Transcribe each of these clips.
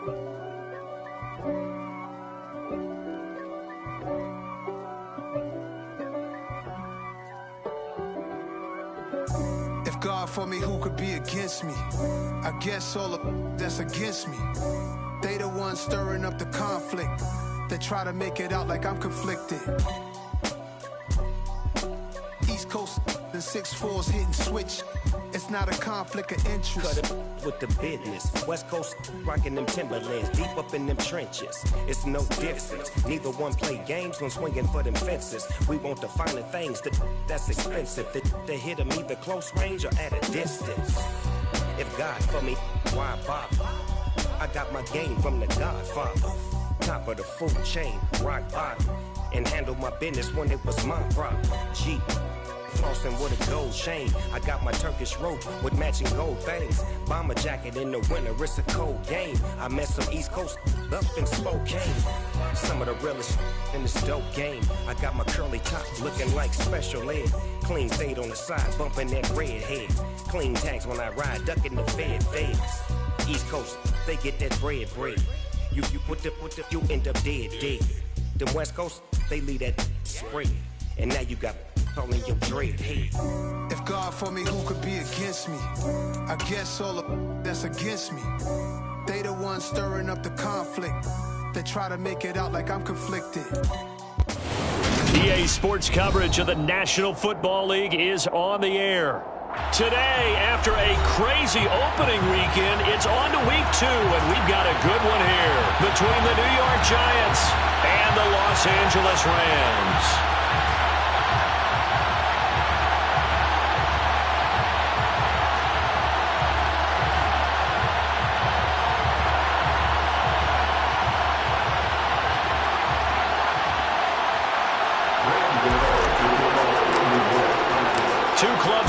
If God for me, who could be against me? I guess all of that's against me. They the ones stirring up the conflict. They try to make it out like I'm conflicted. East Coast and 6'4's hitting switch. It's not a conflict of interest. Cut it with the business. West Coast rocking them Timberlands, deep up in them trenches. It's no difference. Neither one play games when swinging for them fences. We want the finer things that's expensive. They hit them either close range or at a distance. If God for me, why bother? I got my game from the Godfather. Top of the food chain, rock bottom. And handle my business when it was my problem. G. Flossing with a gold chain. I got my Turkish rope with matching gold things. Bomber jacket in the winter, it's a cold game. I met some East Coast up in Spokane. Some of the realest in this dope game. I got my curly top looking like special ed. Clean fade on the side, bumping that red head. Clean tags when I ride, ducking the feds. East Coast, they get that bread. You you end up dead. Then West Coast, they leave that spread. And now you got calling your dread head. If God for me, who could be against me? I guess all of that's against me. They the ones stirring up the conflict. They try to make it out like I'm conflicted. EA Sports coverage of the National Football League is on the air. Today, after a crazy opening weekend, it's on to week 2, and we've got a good one here between the New York Giants and the Los Angeles Rams.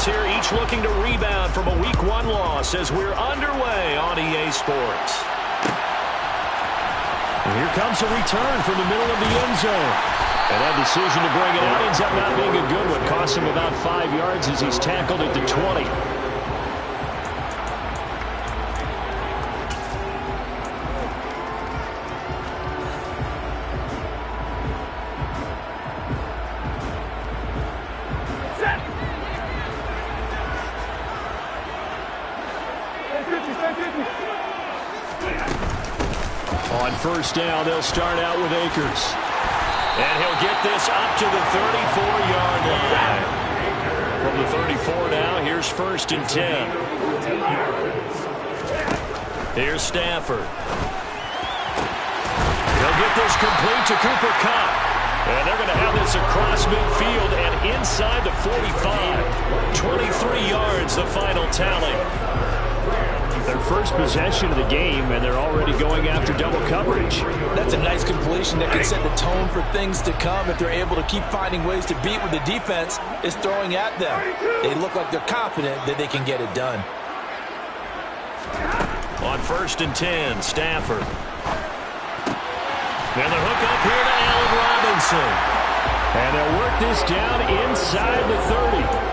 Here, each looking to rebound from a Week 1 loss as we're underway on EA Sports. And here comes a return from the middle of the end zone. And that decision to bring it out ends up not being a good one. Cost him about 5 yards as he's tackled at the 20. On first down, they'll start out with Akers. And he'll get this up to the 34-yard line. From the 34 now, here's 1st and 10. Here's Stafford. He'll get this complete to Cooper Kupp. And they're going to have this across midfield and inside the 45. 23 yards, the final tally. Their first possession of the game, and they're already going after double coverage. That's a nice completion that can set the tone for things to come if they're able to keep finding ways to beat what the defense is throwing at them. They look like they're confident that they can get it done. On 1st and 10, Stafford. And the hook up here to Allen Robinson. And they'll work this down inside the 30.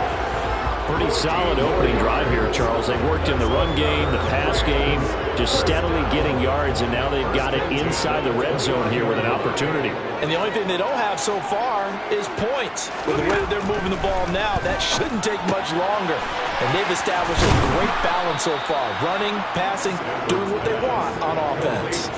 Pretty solid opening drive here, Charles. They've worked in the run game, the pass game, just steadily getting yards, and now they've got it inside the red zone here with an opportunity. And the only thing they don't have so far is points. With the way that they're moving the ball now, that shouldn't take much longer. And they've established a great balance so far. Running, passing, doing what they want on offense.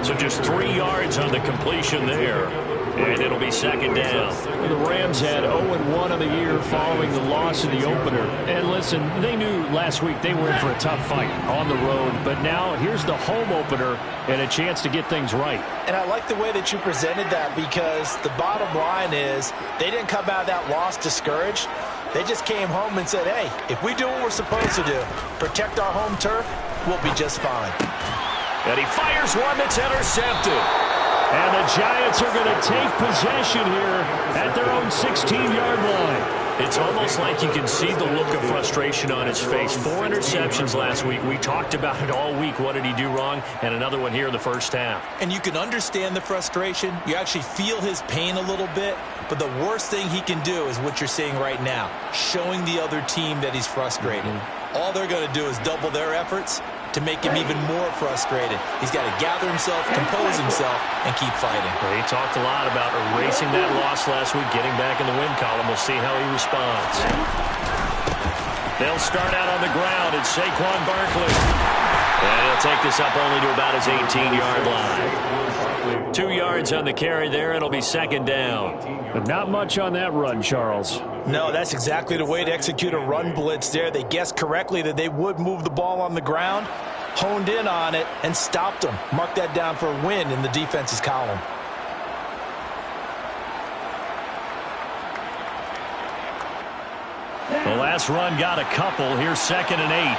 So just 3 yards on the completion there. And it'll be 2nd down. The Rams had 0-1 of the year following the loss in the opener. And listen, they knew last week they were in for a tough fight on the road. But now here's the home opener and a chance to get things right. And I like the way that you presented that, because the bottom line is they didn't come out of that loss discouraged. They just came home and said, hey, if we do what we're supposed to do, protect our home turf, we'll be just fine. And he fires one that's intercepted. And the Giants are going to take possession here at their own 16-yard line. It's almost like you can see the look of frustration on his face. 4 interceptions last week. We talked about it all week. What did he do wrong? And another one here in the first half. And you can understand the frustration. You actually feel his pain a little bit. But the worst thing he can do is what you're seeing right now, showing the other team that he's frustrated. All they're going to do is double their efforts to make him even more frustrated. He's got to gather himself, compose himself, and keep fighting. Well, he talked a lot about erasing that loss last week, getting back in the win column. We'll see how he responds. They'll start out on the ground. It's Saquon Barkley. And he'll take this up only to about his 18-yard line. 2 yards on the carry there. It'll be second down. But not much on that run, Charles. No, that's exactly the way to execute a run blitz there. They guessed correctly that they would move the ball on the ground, honed in on it, and stopped them. Mark that down for a win in the defense's column. The last run got a couple. Here's 2nd and 8.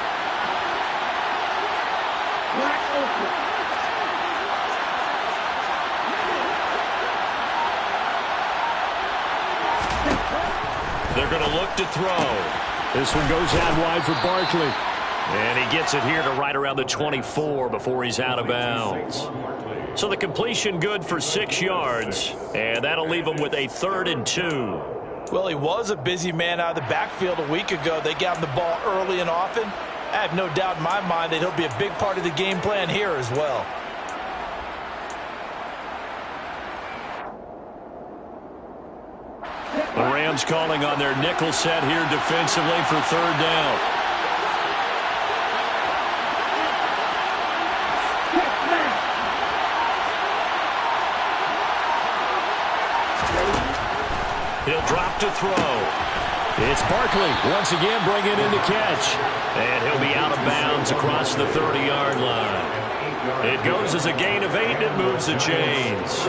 They're going to look to throw. This one goes out wide for Barkley. And he gets it here to right around the 24 before he's out of bounds. So the completion good for 6 yards. And that'll leave him with a 3rd and 2. Well, he was a busy man out of the backfield a week ago. They got him the ball early and often. I have no doubt in my mind that he'll be a big part of the game plan here as well. The Rams calling on their nickel set here defensively for 3rd down. He'll drop to throw. It's Barkley once again bringing in the catch. And he'll be out of bounds across the 30-yard line. It goes as a gain of 8, and it moves the chains.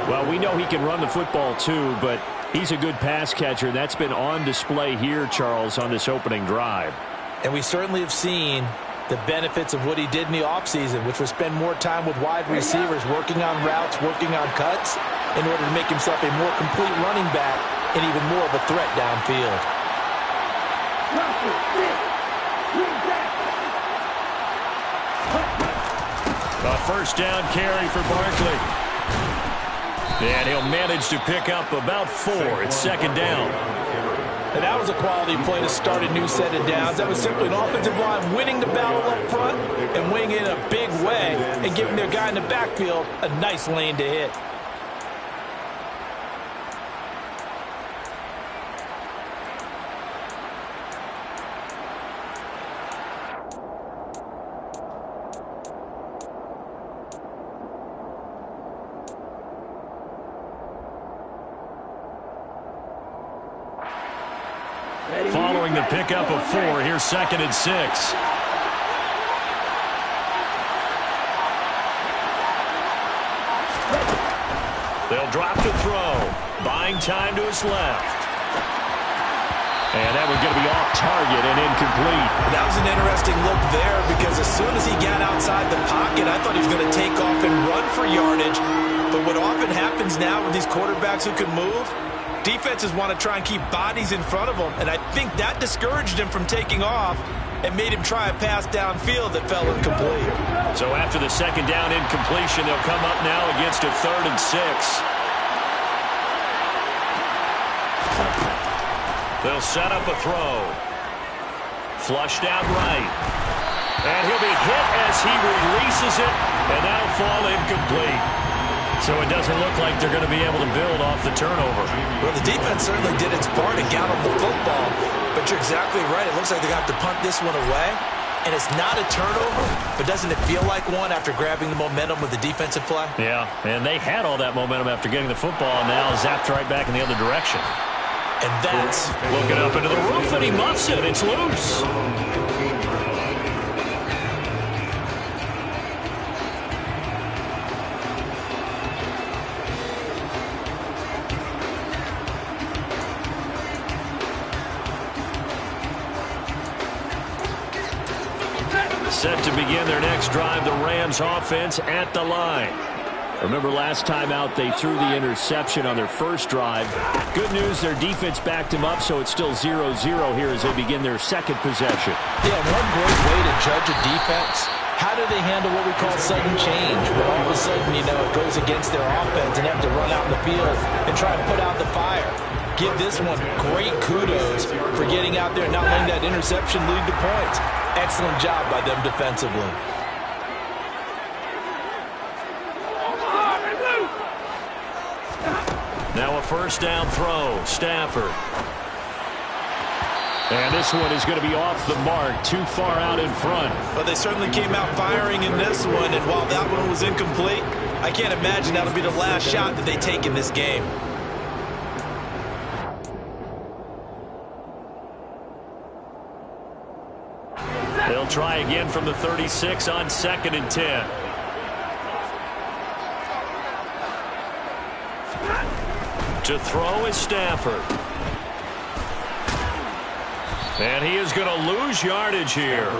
Well, we know he can run the football too, but he's a good pass catcher. That's been on display here, Charles, on this opening drive. And we certainly have seen the benefits of what he did in the offseason, which was spend more time with wide receivers, working on routes, working on cuts, in order to make himself a more complete running back and even more of a threat downfield. A first down carry for Barkley. And he'll manage to pick up about 4. It's 2nd down. And that was a quality play to start a new set of downs. That was simply an offensive line winning the battle up front and winning it in a big way and giving their guy in the backfield a nice lane to hit. Following the pickup of 4, here's 2nd and 6. They'll drop to throw. Buying time to his left. And that one's going to be off target and incomplete. That was an interesting look there because as soon as he got outside the pocket, I thought he was going to take off and run for yardage. But what often happens now with these quarterbacks who can move, defenses want to try and keep bodies in front of them, and I think that discouraged him from taking off and made him try a pass downfield that fell incomplete. So after the 2nd down incompletion, they'll come up now against a 3rd and 6. They'll set up a throw. Flushed out right. And he'll be hit as he releases it, and that'll fall incomplete. So it doesn't look like they're going to be able to build off the turnover. Well, the defense certainly did its part and got on the football. But you're exactly right. It looks like they're going to have to punt this one away. And it's not a turnover, but doesn't it feel like one after grabbing the momentum with the defensive play? Yeah, and they had all that momentum after getting the football, and now zapped right back in the other direction. And that's looking up into the roof, and he muffs it. It's loose. Set to begin their next drive, the Rams offense at the line. Remember last time out they threw the interception on their first drive. Good news, their defense backed him up, so it's still 0-0 here as they begin their second possession. Yeah, one great way to judge a defense. How do they handle what we call sudden change? When all of a sudden, it goes against their offense and they have to run out in the field and try and put out the fire. give this one great kudos for getting out there and not letting that interception lead to points. Excellent job by them defensively. Now a first down throw, Stafford. And this one is going to be off the mark, too far out in front. But they certainly came out firing in this one, and while that one was incomplete, I can't imagine that'll be the last shot that they take in this game. They'll try again from the 36 on 2nd and 10. To throw is Stafford. And he is going to lose yardage here.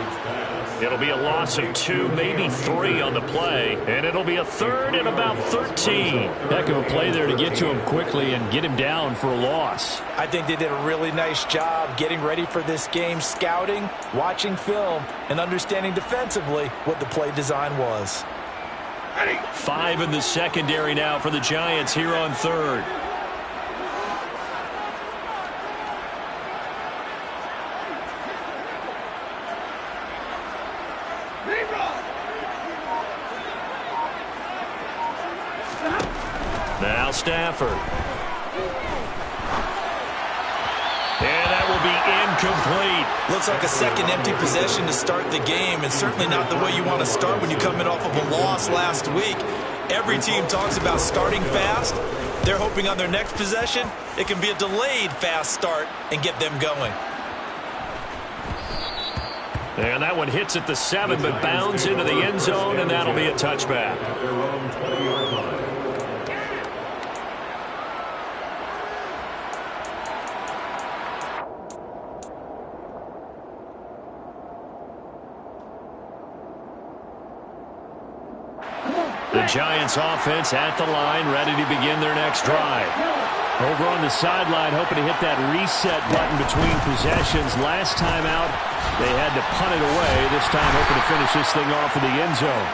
It'll be a loss of 2, maybe 3 on the play. And it'll be a 3rd and about 13. Heck of a play there to get to him quickly and get him down for a loss. I think they did a really nice job getting ready for this game, scouting, watching film, and understanding defensively what the play design was. 5 in the secondary now for the Giants here on 3rd. Now Stafford. And that will be incomplete. Looks like a second empty possession to start the game, and certainly not the way you want to start when you come in off of a loss last week. Every team talks about starting fast. They're hoping on their next possession, it can be a delayed fast start and get them going. And that one hits at the 7, but bounds into the end zone, and that'll be a touchback. The Giants offense at the line, ready to begin their next drive. Over on the sideline, hoping to hit that reset button between possessions. Last time out, they had to punt it away. This time, hoping to finish this thing off in the end zone.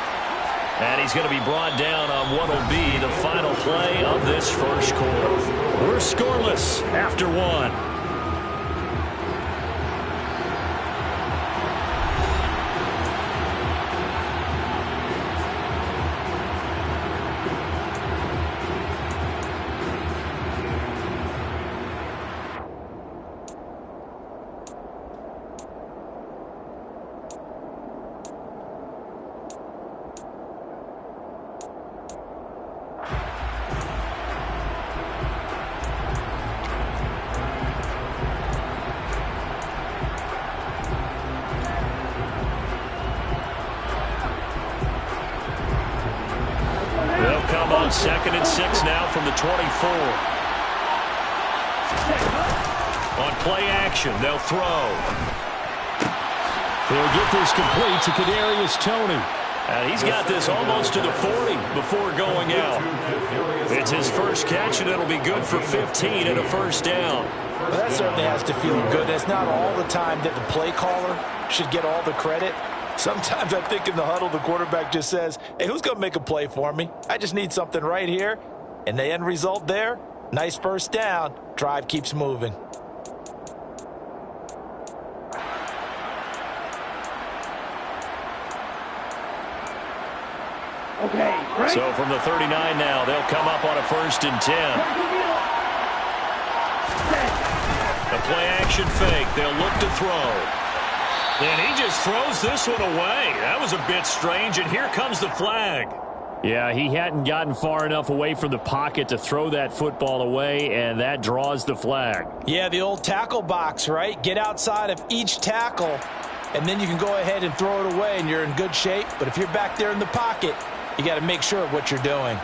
And he's going to be brought down on what will be the final play of this first quarter. We're scoreless after 1. On 2nd and 6 now from the 24. On play action, they'll throw. They'll get this complete to Kadarius Toney. And he's got this almost to the 40 before going out. It's his first catch, and it'll be good for 15 and a first down. Well, that certainly has to feel good. It's not all the time that the play caller should get all the credit. Sometimes I think in the huddle, the quarterback just says, hey, who's going to make a play for me? I just need something right here. And the end result there, nice first down. Drive keeps moving. So from the 39 now, they'll come up on a 1st and 10. A play action fake. They'll look to throw. And he just throws this one away. That was a bit strange, and here comes the flag. Yeah, he hadn't gotten far enough away from the pocket to throw that football away, and that draws the flag. Yeah, the old tackle box, right? Get outside of each tackle, and then you can go ahead and throw it away, and you're in good shape. But if you're back there in the pocket, you got to make sure of what you're doing.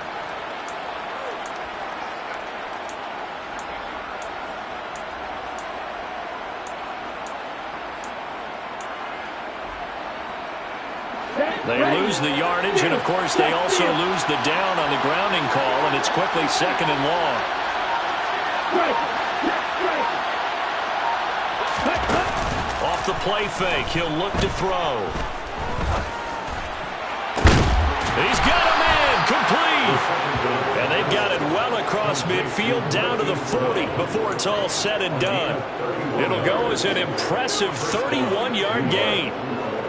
They lose the yardage, and, of course, they also lose the down on the grounding call, and it's quickly 2nd and long. Off the play fake, he'll look to throw. He's got a man complete. And they've got it well across across midfield down to the 40 before it's all said and done. It'll go as an impressive 31-yard gain.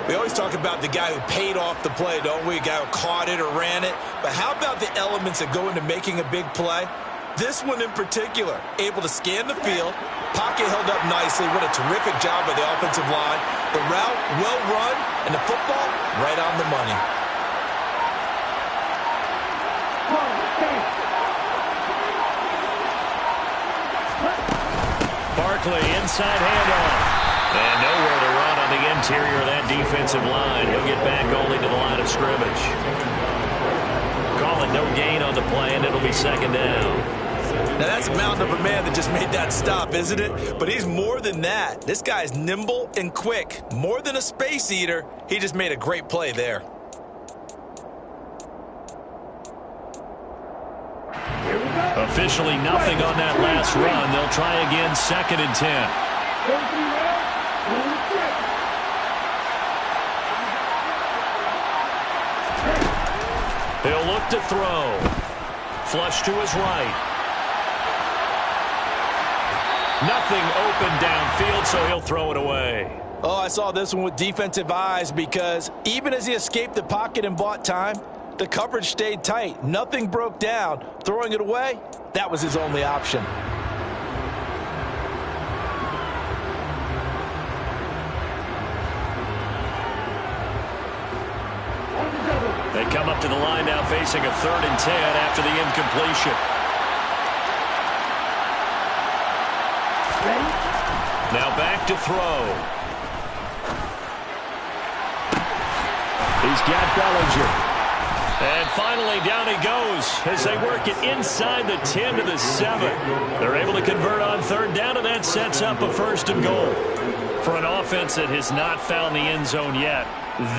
We always talk about the guy who paid off the play, don't we? A guy who caught it or ran it. But how about the elements that go into making a big play? This one in particular, able to scan the field, pocket held up nicely. What a terrific job by the offensive line. The route, well run, and the football, right on the money. Barkley, inside handoff. And nowhere to run on the interior of that defensive line. He'll get back only to the line of scrimmage. Call it no gain on the play, and it'll be second down. Now, that's a mountain of a man that just made that stop, isn't it? But he's more than that. This guy's nimble and quick. More than a space eater, he just made a great play there. Officially nothing on that last run. They'll try again, 2nd and 10. He'll look to throw. Flush to his right. Nothing open downfield, so he'll throw it away. Oh, I saw this one with defensive eyes because even as he escaped the pocket and bought time, the coverage stayed tight. Nothing broke down. Throwing it away, that was his only option. They come up to the line now facing a 3rd and 10 after the incompletion. Now back to throw. He's got Bellinger. And finally down he goes as they work it inside the 10 to the 7. They're able to convert on 3rd down, and that sets up a 1st and goal. For an offense that has not found the end zone yet,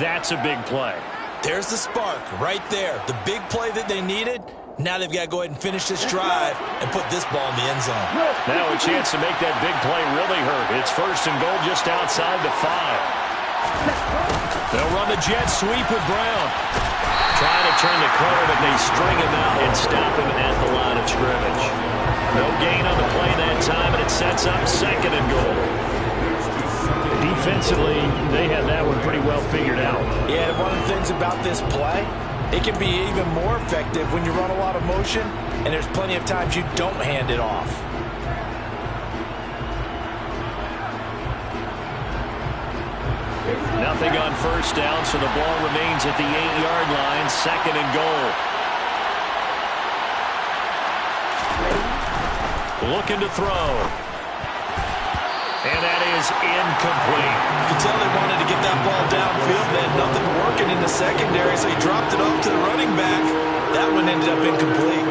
that's a big play. There's the spark right there. The big play that they needed. Now they've got to go ahead and finish this drive and put this ball in the end zone. Now a chance to make that big play really hurt. It's 1st and goal just outside the 5. They'll run the jet sweep with Brown. Try to turn the corner, but they string him out and stop him at the line of scrimmage. No gain on the play that time, and it sets up 2nd and goal. Defensively, they had that one pretty well figured out. Yeah, and one of the things about this play, it can be even more effective when you run a lot of motion, and there's plenty of times you don't hand it off. Nothing on 1st down, so the ball remains at the 8-yard line, 2nd and goal. Looking to throw. And that is incomplete. You can tell they wanted to get that ball downfield. They had nothing working in the secondary, so he dropped it off to the running back. That one ended up incomplete.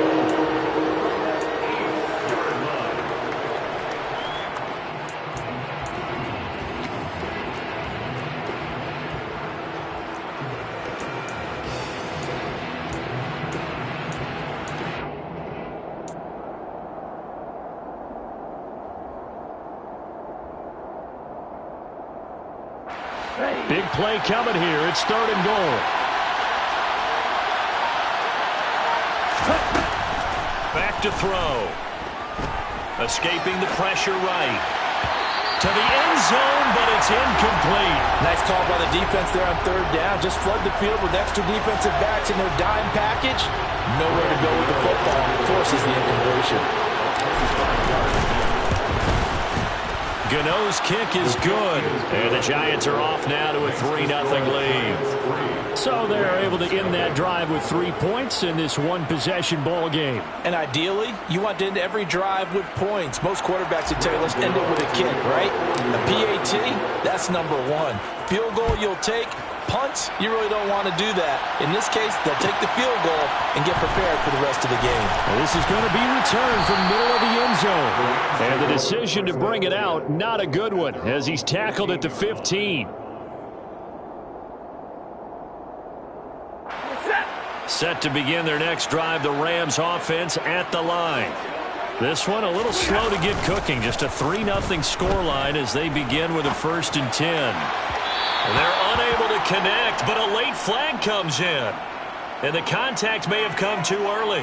Big play coming here. It's 3rd and goal. Back to throw. Escaping the pressure right. To the end zone, but it's incomplete. Nice call by the defense there on 3rd down. Just flood the field with extra defensive backs in their dime package. Nowhere to go with the football. Forces the incompletion. Gano's kick is good. And the Giants are off now to a 3-0 lead. So they're able to end that drive with 3 points in this one-possession ball game. And ideally, you want to end every drive with points. Most quarterbacks would tell you, let's end it with a kick, right? A PAT, that's number 1. Field goal you'll take. Punts, you really don't want to do that. In this case, they'll take the field goal and get prepared for the rest of the game. Well, this is going to be returned from middle of the end zone. And the decision to bring it out, not a good one, as he's tackled at the 15. Set to begin their next drive, the Rams offense at the line. This one a little slow to get cooking. Just a 3-0 scoreline as they begin with a 1st and 10. They're unable to connect, but a late flag comes in. And the contact may have come too early.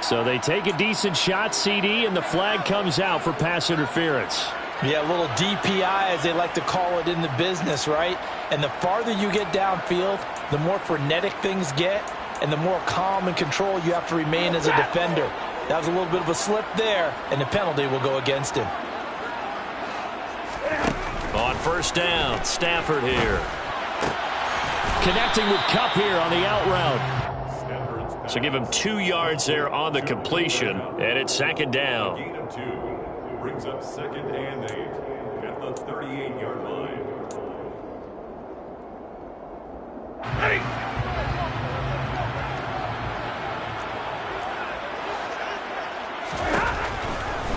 So they take a decent shot, CD, and the flag comes out for pass interference. Yeah, a little DPI, as they like to call it in the business, right? And the farther you get downfield, the more frenetic things get, and the more calm and control you have to remain as a defender. That was a little bit of a slip there, and the penalty will go against him. On first down, Stafford here. Connecting with Kupp here on the out route. So give him 2 yards there on the completion, and it's second down. Gain of 2 brings up second and 8 at the 38-yard line.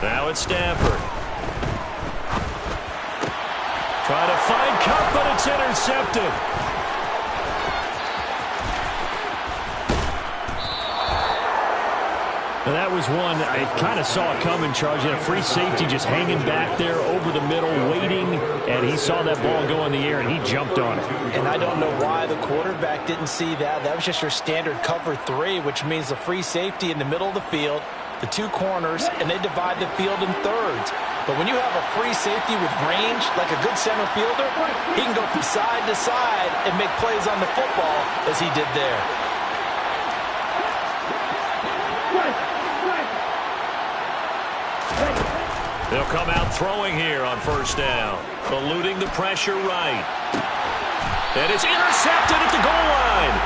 Now it's Stafford. Trying to find Kupp, but it's intercepted. Now that was one I kind of saw it coming, Charles. You had a free safety just hanging back there over the middle, waiting, and he saw that ball go in the air, and he jumped on it. And I don't know why the quarterback didn't see that. That was just your standard cover 3, which means the free safety in the middle of the field, the 2 corners, and they divide the field in thirds. But when you have a free safety with range, like a good center fielder, he can go from side to side and make plays on the football as he did there. They'll come out throwing here on first down, eluding the pressure right. And it's intercepted at the goal line.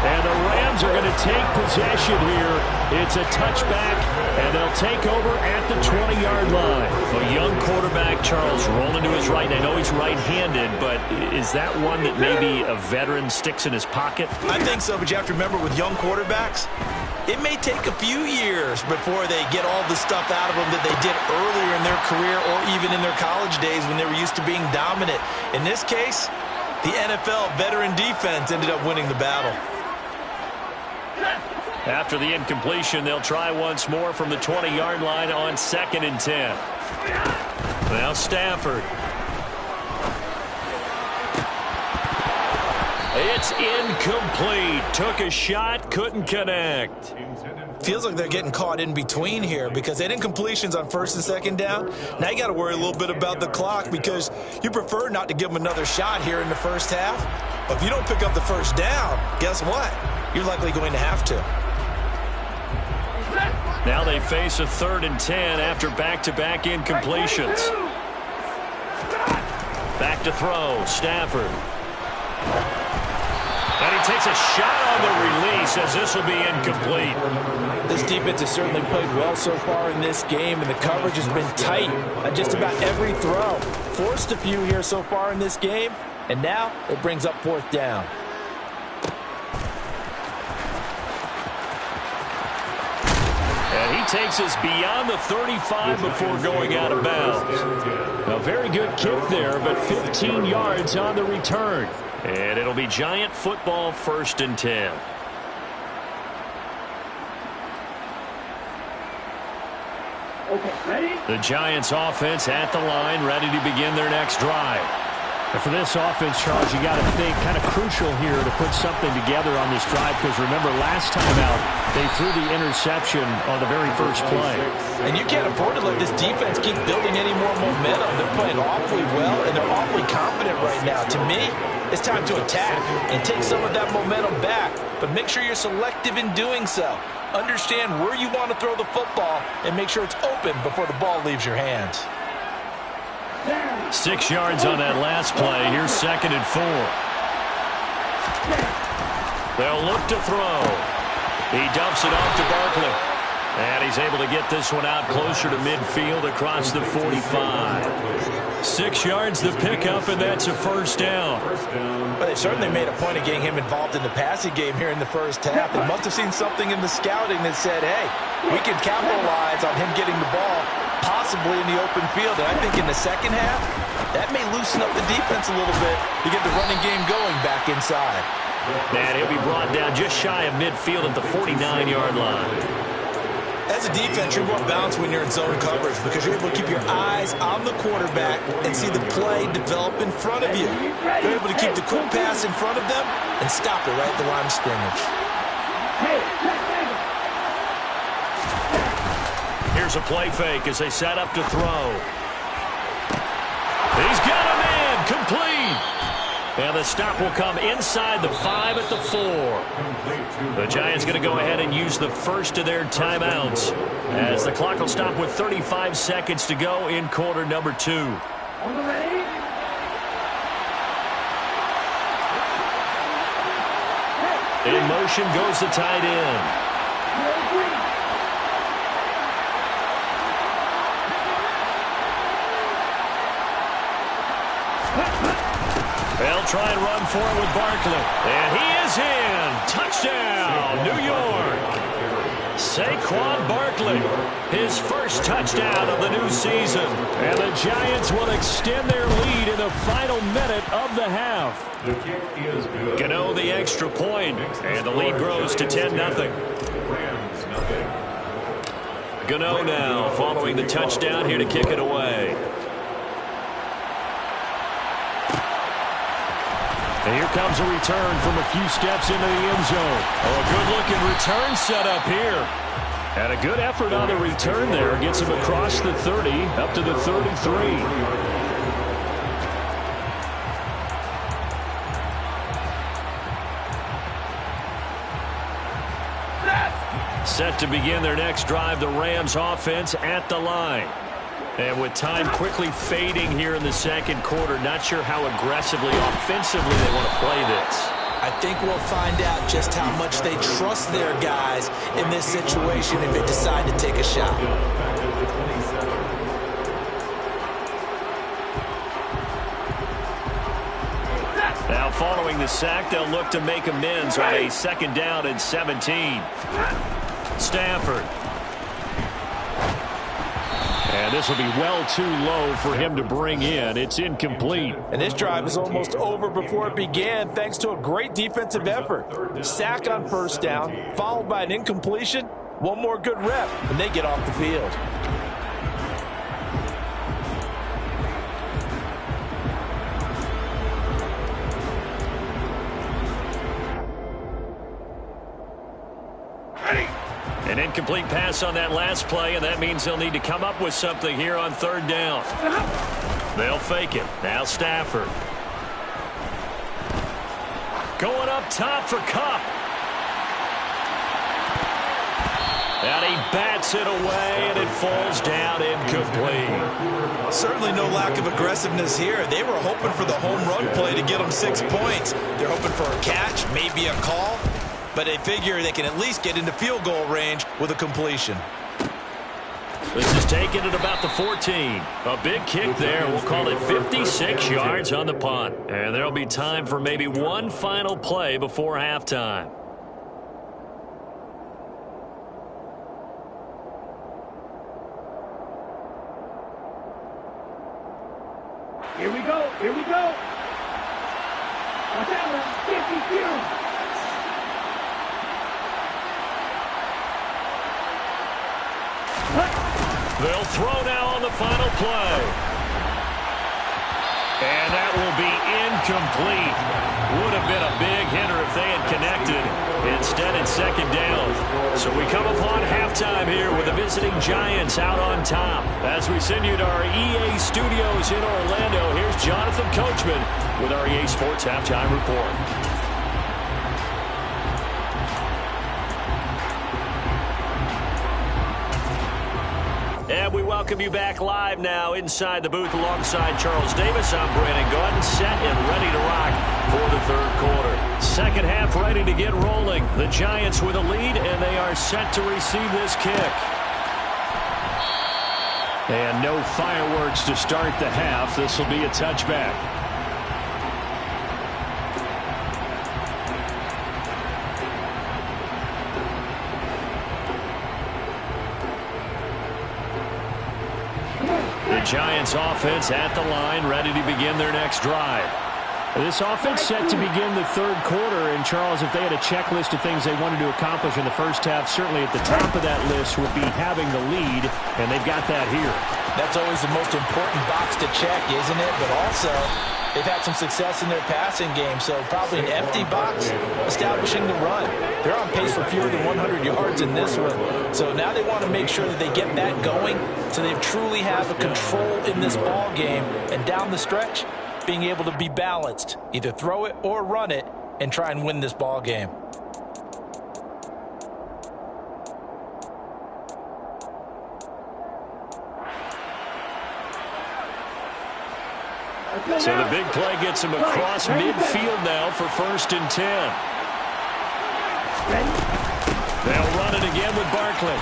And the Rams are going to take possession here. It's a touchback, and they'll take over at the 20-yard line. A young quarterback, Charles, rolling to his right. I know he's right-handed, but is that one that maybe a veteran sticks in his pocket? I think so, but you have to remember with young quarterbacks, it may take a few years before they get all the stuff out of them that they did earlier in their career or even in their college days when they were used to being dominant. In this case, the NFL veteran defense ended up winning the battle. After the incompletion, they'll try once more from the 20-yard line on second and 10. Now Stafford. It's incomplete. Took a shot, couldn't connect. Feels like they're getting caught in between here because they had incompletions on first and second down. Now you got to worry a little bit about the clock because you prefer not to give them another shot here in the first half. But if you don't pick up the first down, guess what? You're likely going to have to. Now they face a 3rd and 10 after back-to-back incompletions. Back to throw, Stafford. And he takes a shot on the release as this will be incomplete. This defense has certainly played well so far in this game, and the coverage has been tight on just about every throw. Forced a few here so far in this game, and now it brings up 4th down. And he takes us beyond the 35 before going out of bounds. A very good kick there, but 15 yards on the return. And it'll be Giant football, 1st and 10. The Giants offense at the line, ready to begin their next drive. And for this offense, Charles, you got to think kind of crucial here to put something together on this drive because remember last time out they threw the interception on the very first play. And you can't afford to let this defense keep building any more momentum. They're playing awfully well and they're awfully confident right now. To me, it's time to attack and take some of that momentum back, but make sure you're selective in doing so. Understand where you want to throw the football and make sure it's open before the ball leaves your hands. 6 yards on that last play. Here's 2nd and 4. They'll look to throw. He dumps it off to Barkley. And he's able to get this one out closer to midfield across the 45. 6 yards the pickup, and that's a 1st down. But they certainly made a point of getting him involved in the passing game here in the first half. They must have seen something in the scouting that said, hey, we can capitalize on him getting the ball possibly in the open field. And I think in the second half, that may loosen up the defense a little bit to get the running game going back inside. And he'll be brought down just shy of midfield at the 49-yard line. As a defense, you're more balanced when you're in zone coverage because you're able to keep your eyes on the quarterback and see the play develop in front of you. You're able to keep the quick pass in front of them and stop it right at the line of scrimmage. Here's a play fake as they set up to throw. He's got him in. Complete. And the stop will come inside the 5 at the 4. The Giants going to go ahead and use the first of their timeouts as the clock will stop with 35 seconds to go in quarter number 2. In motion goes the tight end. They'll try and run for it with Barkley. And he is in. Touchdown, New York. Saquon Barkley, his first touchdown of the new season. And the Giants will extend their lead in the final minute of the half. The kick is good. Gano the extra point, and the lead grows to 10-0. Rams, nothing. Gano now following the touchdown here to kick it away. And here comes a return from a few steps into the end zone. Oh, a good-looking return set up here. And a good effort on the return there. Gets him across the 30, up to the 33. Set to begin their next drive, the Rams offense at the line. And with time quickly fading here in the second quarter, not sure how aggressively, offensively they want to play this. I think we'll find out just how much they trust their guys in this situation if they decide to take a shot. Now following the sack, they'll look to make amends on a 2nd down and 17. Stafford. And this will be well too low for him to bring in. It's incomplete. And this drive is almost over before it began thanks to a great defensive effort. Sack on 1st down, followed by an incompletion. One more good rep, and they get off the field. An incomplete pass on that last play, and that means they'll need to come up with something here on 3rd down. They'll fake it. Now Stafford. Going up top for Kupp. And he bats it away, and it falls down incomplete. Certainly no lack of aggressiveness here. They were hoping for the home run play to get them 6 points. They're hoping for a catch, maybe a call. But they figure they can at least get into field goal range with a completion. This is taken at about the 14. A big kick there. We'll call it 56 yards on the punt. And there'll be time for maybe one final play before halftime. Here we go. Here we go. Watch out. 52. They'll throw now on the final play. And that will be incomplete. Would have been a big hitter if they had connected. Instead, it's 2nd down. So we come upon halftime here with the visiting Giants out on top. As we send you to our EA studios in Orlando, here's Jonathan Coachman with our EA Sports Halftime Report. And we welcome you back live now inside the booth alongside Charles Davis. I'm Brandon Gaudin, set and ready to rock for the 3rd quarter. 2nd half ready to get rolling. The Giants with a lead, and they are set to receive this kick. And no fireworks to start the half. This will be a touchback. Giants offense at the line, ready to begin their next drive. This offense set to begin the third quarter. And, Charles, if they had a checklist of things they wanted to accomplish in the first half, certainly at the top of that list would be having the lead, and they've got that here. That's always the most important box to check, isn't it? But also, they've had some success in their passing game, so probably an empty box establishing the run. They're on pace for fewer than 100 yards in this one. So now they want to make sure that they get that going so they truly have a control in this ball game. And down the stretch, being able to be balanced, either throw it or run it, and try and win this ball game. So the big play gets him across midfield now for 1st and 10. They'll run it again with Barkley.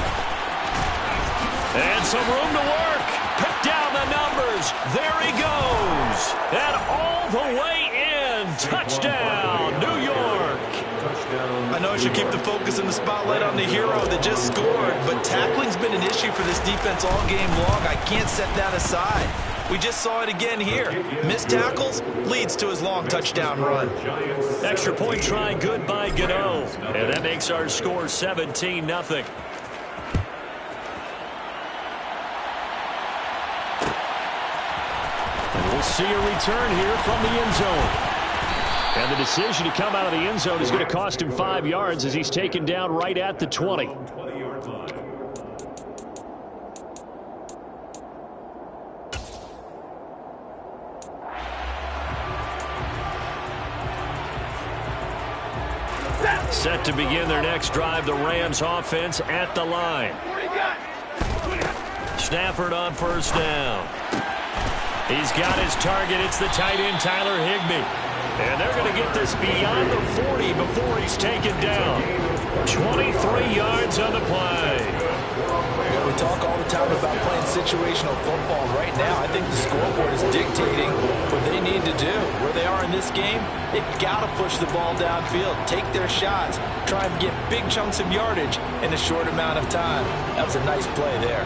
And some room to work. Pick down the numbers. There he goes. And all the way in. Touchdown, New York. I know I should keep the focus and the spotlight on the hero that just scored, but tackling's been an issue for this defense all game long. I can't set that aside. We just saw it again here. Missed tackles leads to his long touchdown run. Extra point try, good by Gano. And that makes our score 17-0. And we'll see a return here from the end zone. And the decision to come out of the end zone is going to cost him 5 yards as he's taken down right at the 20. Set to begin their next drive, the Rams offense at the line. Stafford on 1st down. He's got his target. It's the tight end, Tyler Higbee. And they're going to get this beyond the 40 before he's taken down. 23 yards on the play. Yeah, we talk all the time about playing situational football. Right now, I think the scoreboard is dictating what they need to do. Where they are in this game, they've got to push the ball downfield, take their shots, try and get big chunks of yardage in a short amount of time. That was a nice play there.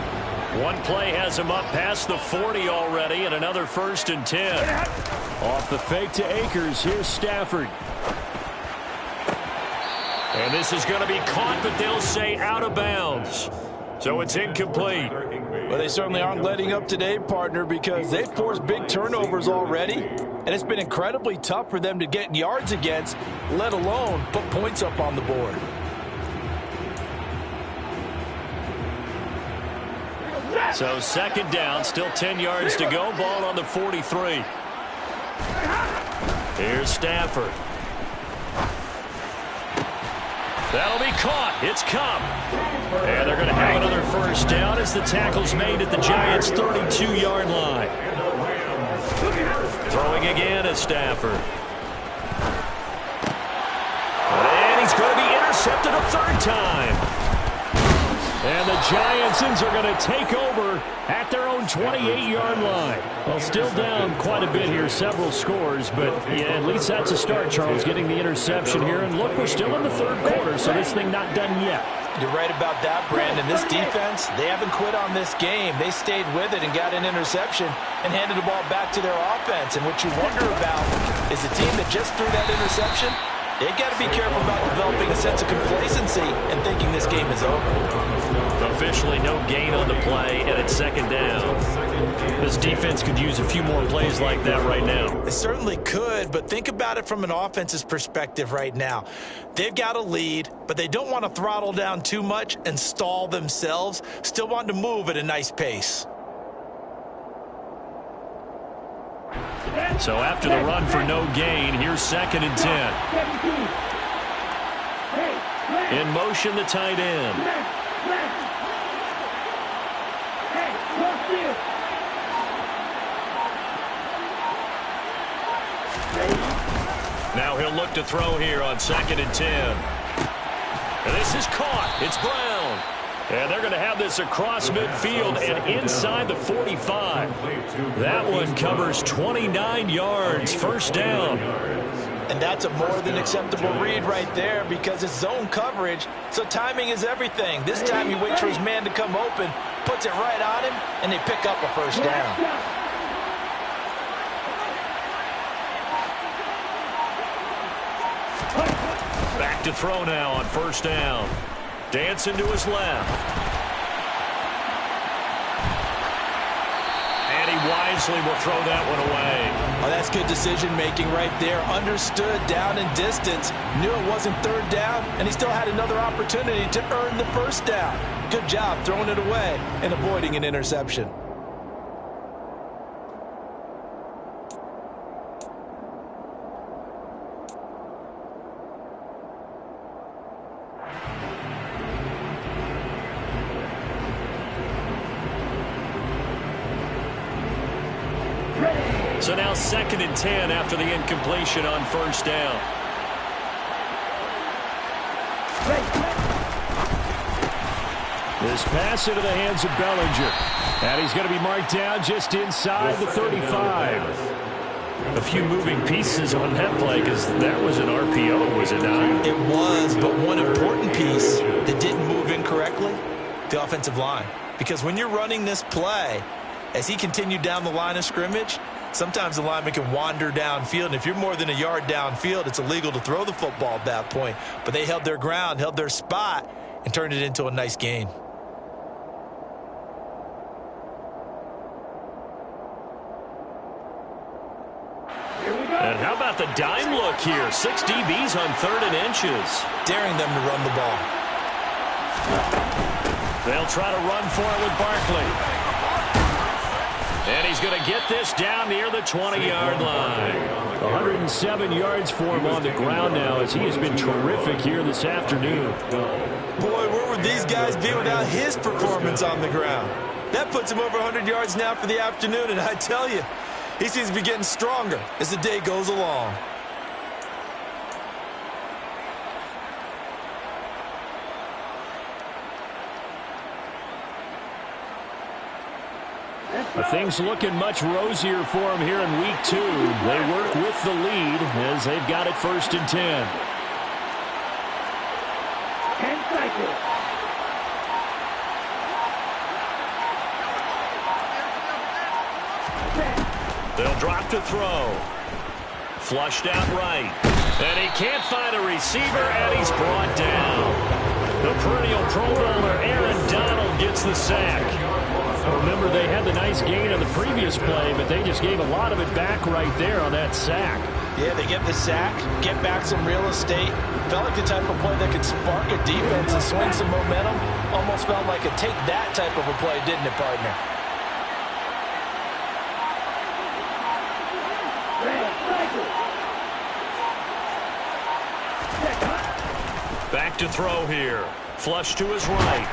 One play has him up past the 40 already, and another 1st and 10. Off the fake to Akers, here's Stafford. And this is going to be caught, but they'll say out of bounds. So it's incomplete. Well, they certainly aren't letting up today, partner, because they've forced big turnovers already. And it's been incredibly tough for them to get yards against, let alone put points up on the board. So 2nd down, still 10 yards to go. Ball on the 43. Here's Stafford. That'll be caught. It's come. And they're going to have another 1st down as the tackle's made at the Giants' 32-yard line. Throwing again is Stafford. And he's going to be intercepted a 3rd time. And the Giants are going to take over at their own 28-yard line. Well, still down quite a bit here, several scores, but yeah, at least that's a start, Charles, getting the interception here. And look, we're still in the 3rd quarter, so this thing not done yet. You're right about that, Brandon. This defense, they haven't quit on this game. They stayed with it and got an interception and handed the ball back to their offense. And what you wonder about is the team that just threw that interception, they've got to be careful about developing a sense of complacency and thinking this game is over. Officially no gain on the play, and it's 2nd down. This defense could use a few more plays like that right now. They certainly could, but think about it from an offense's perspective right now. They've got a lead, but they don't want to throttle down too much and stall themselves. Still want to move at a nice pace. So after the run for no gain, here's 2nd and 10. In motion, the tight end. Now he'll look to throw here on 2nd and 10. And this is caught. It's Brown. And they're going to have this across midfield and inside the 45. That one covers 29 yards. 1st down. And that's a more than acceptable read right there because it's zone coverage, so timing is everything. This time he waits for his man to come open, puts it right on him, and they pick up a 1st down. to throw now on first down. Dancing to his left. And he wisely will throw that one away. Oh, that's good decision-making right there. Understood down and distance. Knew it wasn't third down, and he still had another opportunity to earn the first down. Good job throwing it away and avoiding an interception. So now 2nd and 10 after the incompletion on first down. This pass into the hands of Bellinger. And he's going to be marked down just inside the 35. A few moving pieces on that play because that was an RPO, was it not? It was, but one important piece that didn't move incorrectly, the offensive line. Because when you're running this play, as he continued down the line of scrimmage, sometimes the lineman can wander downfield, and if you're more than a yard downfield, it's illegal to throw the football at that point. But they held their ground, held their spot, and turned it into a nice gain. And how about the dime look here? 6 DBs on 3rd and inches. Daring them to run the ball. They'll try to run for it with Barkley. And he's going to get this down near the 20-yard line. 107 yards for him on the ground now as he has been terrific here this afternoon. Boy, where would these guys be without his performance on the ground? That puts him over 100 yards now for the afternoon, and I tell you, he seems to be getting stronger as the day goes along. Things looking much rosier for him here in week 2. They work with the lead as they've got it 1st and 10. 10 cycles. They'll drop to throw. Flushed out right. And he can't find a receiver, and he's brought down. The perennial Pro Bowler Aaron Donald gets the sack. Remember, they had the nice gain on the previous play, but they just gave a lot of it back right there on that sack. Yeah, they get the sack, get back some real estate. Felt like the type of play that could spark a defense and swing some momentum. Almost felt like a take that type of a play, didn't it, partner? Back to throw here. Flush to his right.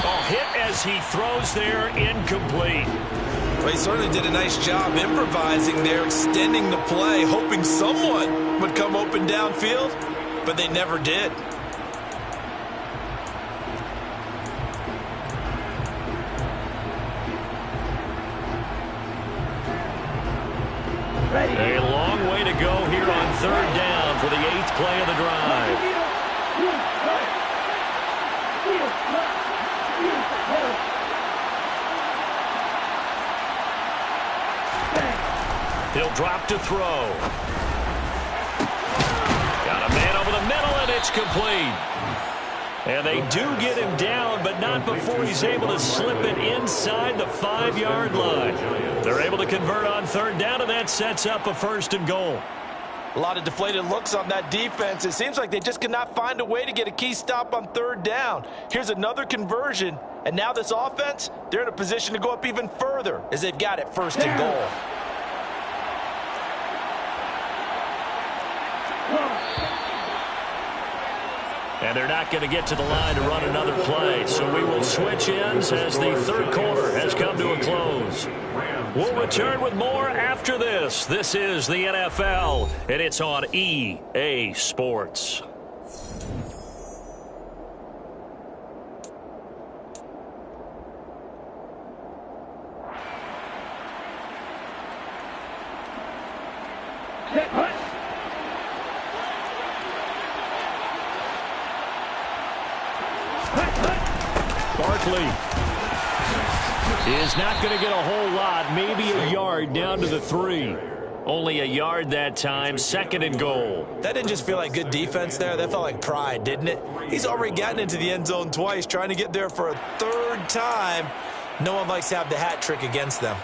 Oh, hit as he throws there, incomplete. Well, he certainly did a nice job improvising there, extending the play, hoping someone would come open downfield, but they never did. A long way to go here on 3rd down for the 8th play of the drive. He'll drop to throw. Got a man over the middle, and it's complete. And they do get him down, but not before he's able to slip it inside the 5-yard line. They're able to convert on 3rd down, and that sets up a 1st and goal. A lot of deflated looks on that defense. It seems like they just cannot find a way to get a key stop on 3rd down. Here's another conversion, and now this offense, they're in a position to go up even further as they've got it 1st and goal. And they're not going to get to the line to run another play, so we will switch ends as the 3rd quarter has come to a close. We'll return with more after this. This is the NFL, and it's on EA Sports. Barkley is not going to get a whole lot, maybe a yard down to the 3. Only a yard that time, 2nd and goal. That didn't just feel like good defense there. That felt like pride, didn't it? He's already gotten into the end zone twice, trying to get there for a 3rd time. No one likes to have the hat trick against them.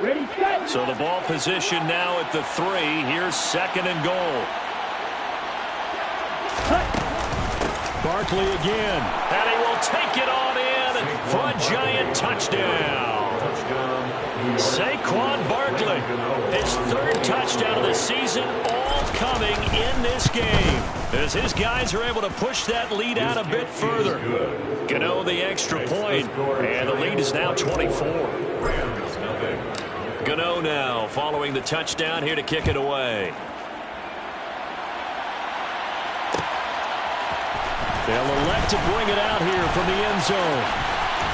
Ready, set. So the ball position now at the 3. Here's 2nd and goal. Barkley again. And he will take it on in for a giant touchdown. Saquon Barkley, his 3rd touchdown of the season, all coming in this game, as his guys are able to push that lead out a bit further. Gano the extra point, and the lead is now 24. Gano now following the touchdown here to kick it away. They'll elect to bring it out here from the end zone.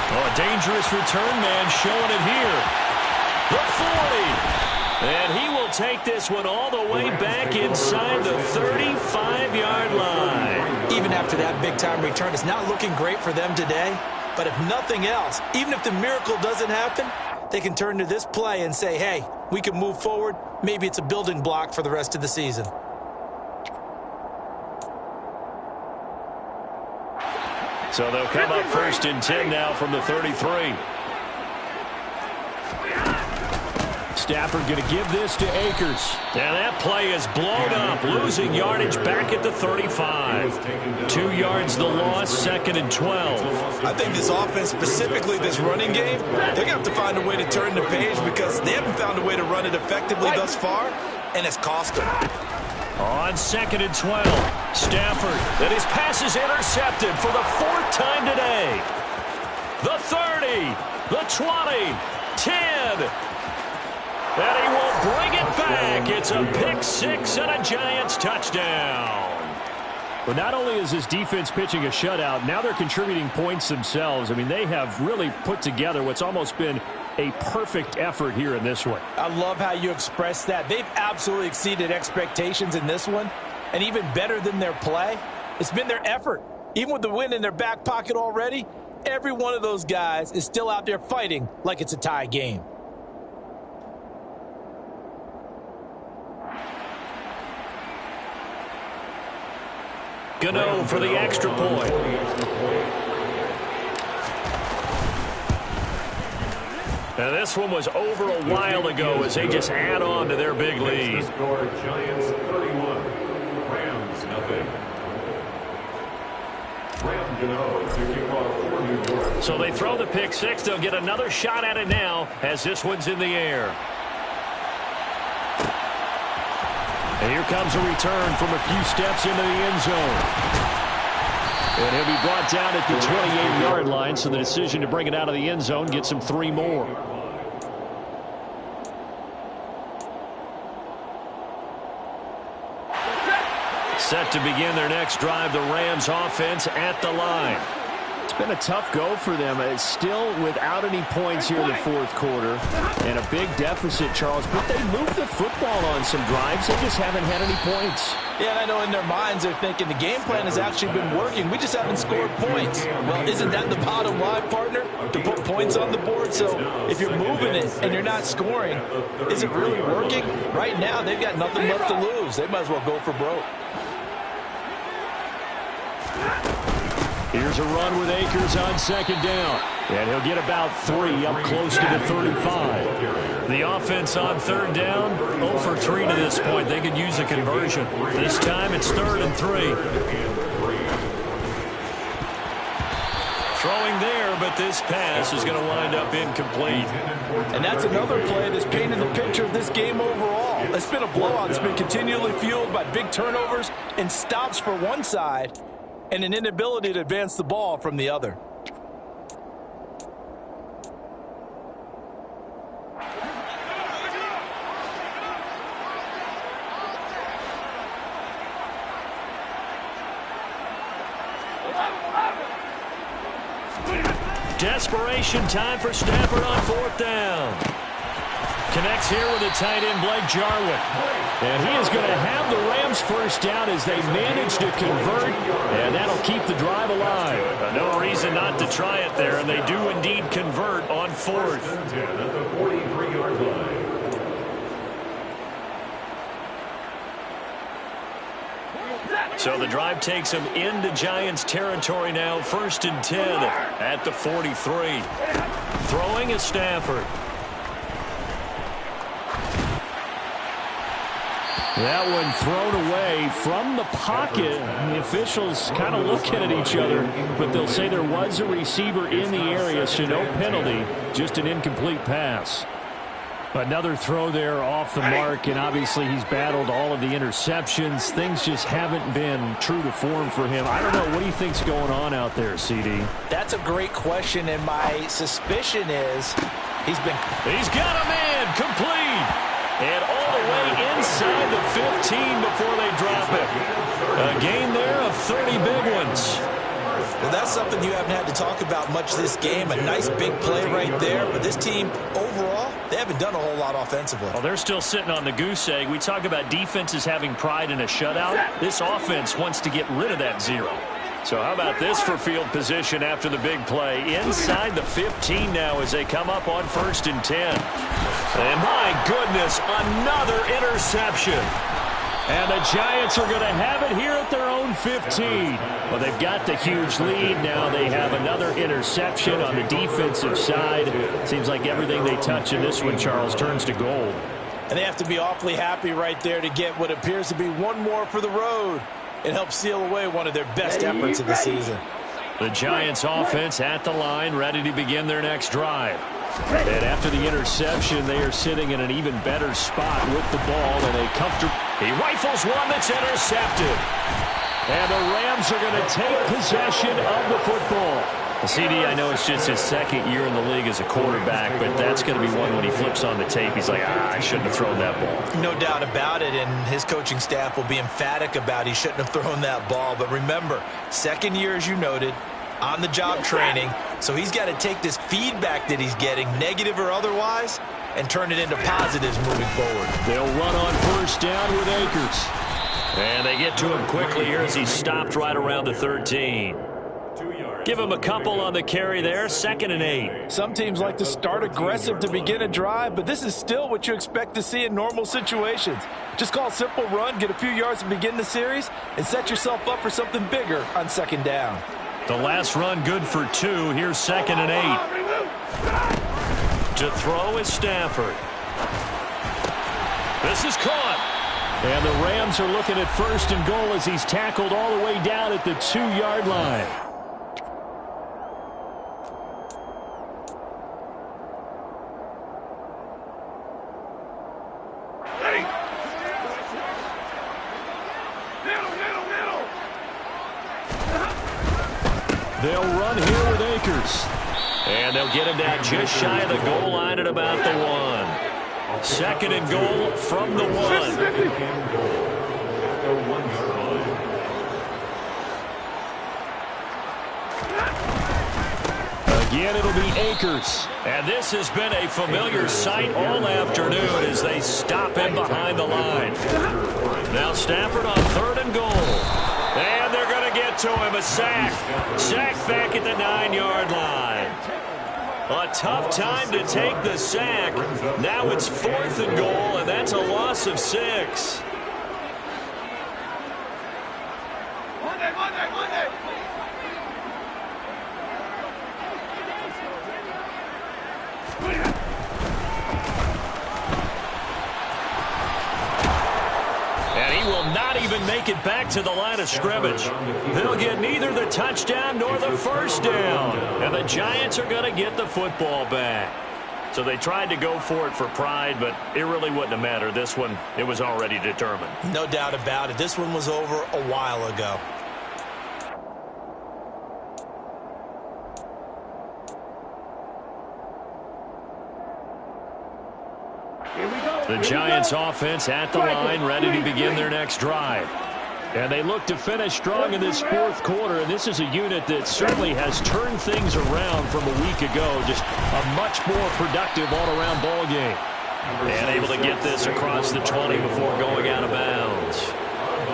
Oh, a dangerous return man showing it here. The 40. And he will take this one all the way back inside the 35-yard line. Even after that big-time return, it's not looking great for them today. But if nothing else, even if the miracle doesn't happen, they can turn to this play and say, hey, we can move forward. Maybe it's a building block for the rest of the season. So they'll come up 1st and 10 now from the 33. Stafford going to give this to Akers. Now that play is blown up, losing yardage back at the 35. 2 yards the loss, 2nd and 12. I think this offense, specifically this running game, they're going to have to find a way to turn the page because they haven't found a way to run it effectively thus far, and it's cost them. On 2nd and 12, Stafford, and his pass is intercepted for the 4th time today. The 30, the 20, 10. And he will bring it back. It's a pick 6 and a Giants touchdown. But not only is this defense pitching a shutout, now they're contributing points themselves. I mean, they have really put together what's almost been a perfect effort here in this one. I love how you express that. They've absolutely exceeded expectations in this one. And even better than their play, it's been their effort. Even with the win in their back pocket already, every one of those guys is still out there fighting like it's a tie game. Gano for the extra point. Now this one was over a while ago as they just add on to their big lead. Giants 31, Rams nothing. Ram Gano to kick off for New York. So they throw the pick 6. They'll get another shot at it now as this one's in the air. And here comes a return from a few steps into the end zone. And he'll be brought down at the 28-yard line, so the decision to bring it out of the end zone gets him 3 more. Set to begin their next drive, the Rams offense at the line. It's been a tough go for them. It's still without any points here in the 4th quarter. And a big deficit, Charles. But they moved the football on some drives. They just haven't had any points. Yeah, and I know in their minds they're thinking the game plan has actually been working. We just haven't scored points. Well, isn't that the bottom line, partner? To put points on the board. So if you're moving it and you're not scoring, is it really working? Right now, they've got nothing left to lose. They might as well go for broke. Here's a run with Akers on 2nd down. And he'll get about 3 up close to the 35. The offense on 3rd down, 0 for 3 to this point. They could use a conversion. This time it's 3rd and 3. Throwing there, but this pass is going to wind up incomplete. And that's another play that's painted the picture of this game overall. It's been a blowout. It's been continually fueled by big turnovers and stops for one side, and an inability to advance the ball from the other. Desperation time for Stafford on 4th down. connects here with the tight end, Blake Jarwin. And he is going to have the Rams first down as they manage to convert, and that'll keep the drive alive. No reason not to try it there, and they do indeed convert on fourth. At the 43-yard line. So the drive takes them into Giants territory now, 1st and 10 at the 43. Throwing is Stafford. That one thrown away from the pocket. The officials kind of looking at each other, but they'll say there was a receiver in the area, so no penalty, just an incomplete pass. Another throw there off the mark, and obviously he's battled all of the interceptions. Things just haven't been true to form for him. I don't know. What do you think's going on out there, CD? That's a great question, and my suspicion is he's got a man complete. And all the way inside the 15 before they drop it. A gain there of 30 big ones. Well, that's something you haven't had to talk about much this game. A nice big play right there. But this team, overall, they haven't done a whole lot offensively. Well, they're still sitting on the goose egg. We talk about defenses having pride in a shutout. This offense wants to get rid of that zero. So how about this for field position after the big play? Inside the 15 now as they come up on 1st and 10. And my goodness, another interception. And the Giants are going to have it here at their own 15. Well, they've got the huge lead. Now they have another interception on the defensive side. Seems like everything they touch in this one, Charles, turns to gold. And they have to be awfully happy right there to get what appears to be one more for the road. It helps seal away one of their best efforts of the season. The Giants offense at the line, ready to begin their next drive. And after the interception, they are sitting in an even better spot with the ball, and a comfortable. He rifles one that's intercepted. And the Rams are going to take possession of the football. CD, I know it's just his second year in the league as a quarterback, but that's going to be one when he flips on the tape. He's like, I shouldn't have thrown that ball. No doubt about it, and his coaching staff will be emphatic about he shouldn't have thrown that ball. But remember, second year, as you noted, on-the-job training, so he's got to take this feedback that he's getting, negative or otherwise, and turn it into positives moving forward. They'll run on 1st down with Akers. And they get to him quickly here as he stopped right around the 13. Give him a couple on the carry there, 2nd and 8. Some teams like to start aggressive to begin a drive, but this is still what you expect to see in normal situations. Just call a simple run, get a few yards to begin the series, and set yourself up for something bigger on 2nd down. The last run good for 2. Here's 2nd and 8. To throw is Stafford. This is caught. And the Rams are looking at 1st and goal as he's tackled all the way down at the 2-yard line. They'll run here with Akers. And they'll get him down just shy of the goal line at about the 1. 2nd and goal from the 1. Again, it'll be Akers. And this has been a familiar sight all afternoon as they stop him behind the line. Now Stafford on 3rd and goal. And they're going to get to him, a sack. Sack back at the 9-yard line. A tough time to take the sack. Now it's 4th and goal, and that's a loss of 6. Make it back to the line of scrimmage. They'll get neither the touchdown nor the 1st down. And the Giants are going to get the football back. So they tried to go for it for pride, but it really wouldn't have mattered. This one, it was already determined. No doubt about it. This one was over a while ago. The Giants offense at the line, ready to begin their next drive. And they look to finish strong in this 4th quarter, and this is a unit that certainly has turned things around from a week ago. Just a much more productive all-around ball game. And able to get this across the 20 before going out of bounds.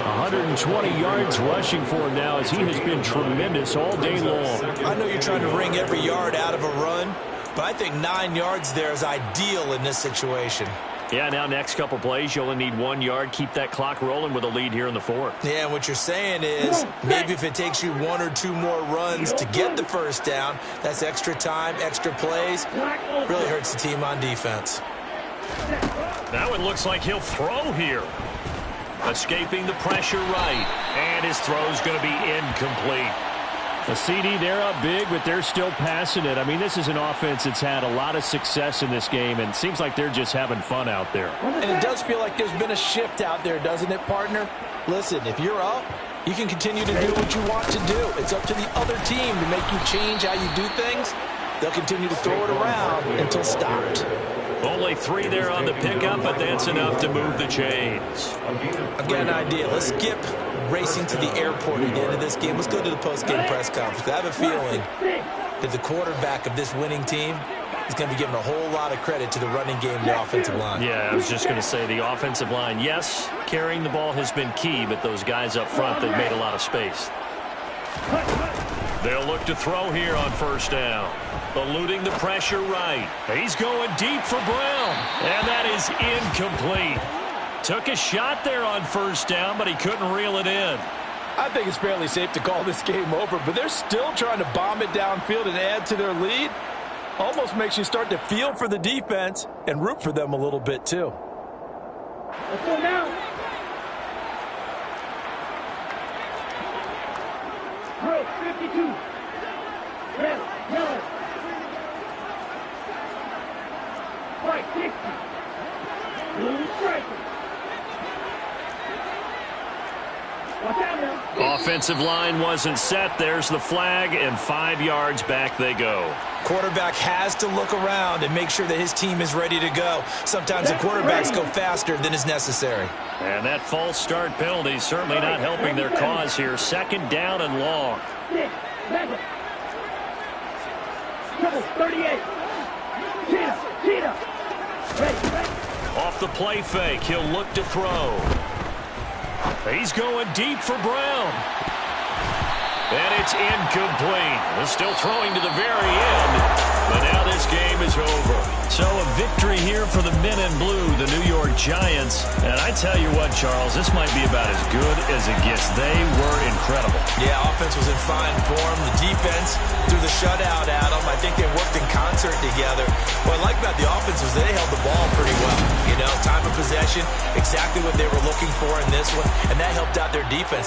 120 yards rushing for him now as he has been tremendous all day long. I know you're trying to wring every yard out of a run, but I think 9 yards there is ideal in this situation. Yeah, now next couple plays, you only need 1 yard. Keep that clock rolling with a lead here in the fourth. Yeah, and what you're saying is maybe if it takes you 1 or 2 more runs to get the first down, that's extra time, extra plays. Really hurts the team on defense. Now it looks like he'll throw here. Escaping the pressure right. And his throw's going to be incomplete. The CD, they're up big, but they're still passing it. I mean, this is an offense that's had a lot of success in this game, and it seems like they're just having fun out there. And it does feel like there's been a shift out there, doesn't it, partner? Listen, if you're up, you can continue to do what you want to do. It's up to the other team to make you change how you do things. They'll continue to throw it around until stopped. Only 3 there on the pickup, but that's enough to move the chains. I've got an idea. Let's skip racing to the airport at the end of this game. Let's go to the post-game press conference. I have a feeling that the quarterback of this winning team is going to be given a whole lot of credit to the running game and the offensive line. Yeah, I was just going to say the offensive line. Yes, carrying the ball has been key, but those guys up front, they've made a lot of space. They'll look to throw here on first down. Eluding the pressure right. He's going deep for Brown. And that is incomplete. Took a shot there on first down, but he couldn't reel it in. I think it's fairly safe to call this game over, but they're still trying to bomb it downfield and add to their lead. Almost makes you start to feel for the defense and root for them a little bit, too. Let's go now. Bro, 52. Red, yellow. White, 60. Blue striker. Watch out now. Offensive line wasn't set. There's the flag, and 5 yards back they go. Quarterback has to look around and make sure that his team is ready to go. Sometimes the quarterbacks go faster than is necessary. And that false start penalty is certainly not helping their cause here. 2nd down and long. 38. Cheetah. Ready. Off the play fake, he'll look to throw. He's going deep for Brown. And it's incomplete. They're still throwing to the very end. But now this game is over. So a victory here for the men in blue, the New York Giants. And I tell you what, Charles, this might be about as good as it gets. They were incredible. Yeah, offense was in fine form. The defense threw the shutout at them. I think they worked in concert together. What I like about the offense was they held the ball pretty well. You know, time of possession, exactly what they were looking for in this one. And that helped out their defense.